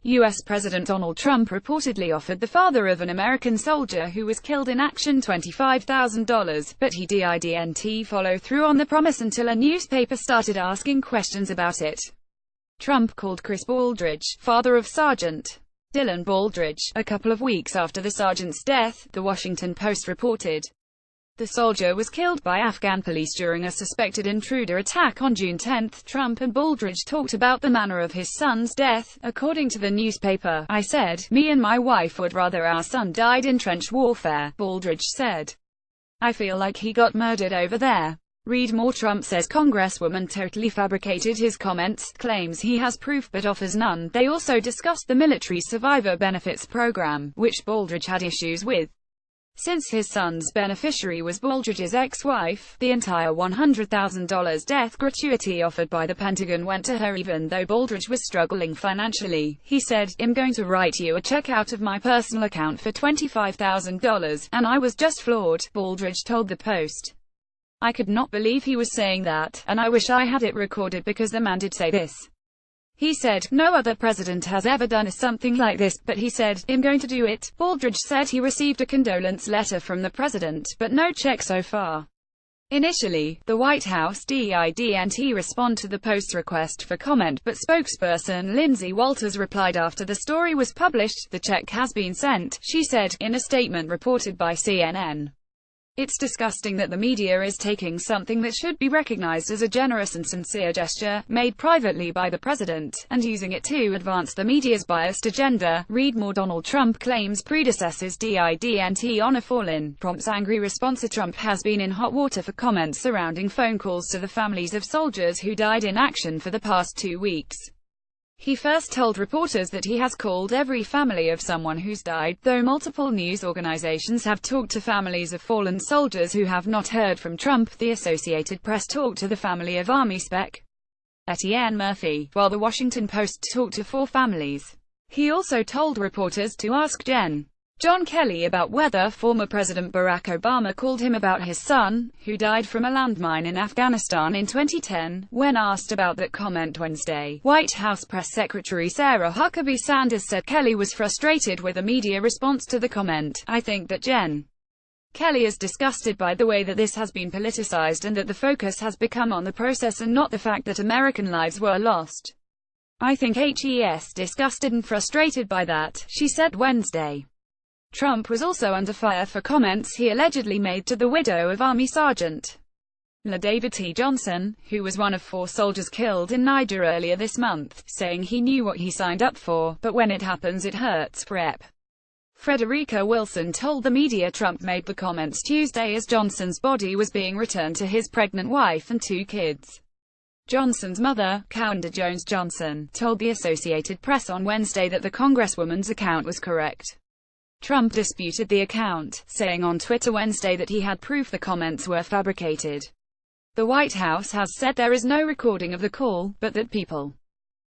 U.S. President Donald Trump reportedly offered the father of an American soldier who was killed in action $25,000, but he didn't follow through on the promise until a newspaper started asking questions about it. Trump called Chris Baldridge, father of Sergeant Dillon Baldridge, a couple of weeks after the sergeant's death, The Washington Post reported. The soldier was killed by Afghan police during a suspected intruder attack on June 10. Trump and Baldridge talked about the manner of his son's death. According to the newspaper, "I said, me and my wife would rather our son died in trench warfare," Baldridge said. "I feel like he got murdered over there." Read more. Trump says congresswoman totally fabricated his comments, claims he has proof but offers none. They also discussed the military survivor benefits program, which Baldridge had issues with. Since his son's beneficiary was Baldridge's ex-wife, the entire $100,000 death gratuity offered by the Pentagon went to her even though Baldridge was struggling financially. He said, "I'm going to write you a check out of my personal account for $25,000, and I was just floored," Baldridge told the Post. "I could not believe he was saying that, and I wish I had it recorded because the man did say this." He said, "No other president has ever done something like this, but he said, I'm going to do it." Baldridge said he received a condolence letter from the president, but no check so far. Initially, the White House didn't respond to the Post's request for comment, but spokesperson Lindsay Walters replied after the story was published, "The check has been sent," she said, in a statement reported by CNN. "It's disgusting that the media is taking something that should be recognized as a generous and sincere gesture, made privately by the president, and using it to advance the media's biased agenda." Read more. Donald Trump claims predecessors didn't honor fallen, prompts angry response. Trump has been in hot water for comments surrounding phone calls to the families of soldiers who died in action for the past 2 weeks. He first told reporters that he has called every family of someone who's died, though multiple news organizations have talked to families of fallen soldiers who have not heard from Trump. The Associated Press talked to the family of Army Spec Etienne Murphy, while the Washington Post talked to 4 families. He also told reporters to ask John Kelly about whether former President Barack Obama called him about his son, who died from a landmine in Afghanistan in 2010. When asked about that comment Wednesday, White House Press Secretary Sarah Huckabee Sanders said Kelly was frustrated with the media response to the comment. "I think that Kelly is disgusted by the way that this has been politicized and that the focus has become on the process and not the fact that American lives were lost. I think he's disgusted and frustrated by that," she said Wednesday. Trump was also under fire for comments he allegedly made to the widow of Army Sergeant David T. Johnson, who was one of 4 soldiers killed in Niger earlier this month, saying he knew what he signed up for, but when it happens it hurts. Rep. Frederica Wilson told the media Trump made the comments Tuesday as Johnson's body was being returned to his pregnant wife and 2 kids. Johnson's mother, Kanda Jones Johnson, told the Associated Press on Wednesday that the congresswoman's account was correct. Trump disputed the account, saying on Twitter Wednesday that he had proof the comments were fabricated. The White House has said there is no recording of the call, but that people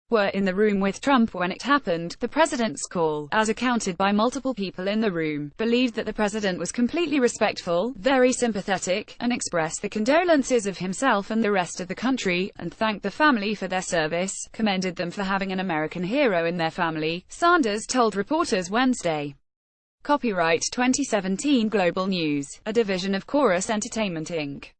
were in the room with Trump when it happened. The president's call, as accounted by multiple people in the room, believed that the president was completely respectful, very sympathetic, and expressed the condolences of himself and the rest of the country, and thanked the family for their service, commended them for having an American hero in their family, Sanders told reporters Wednesday. Copyright 2017 Global News, a division of Chorus Entertainment Inc.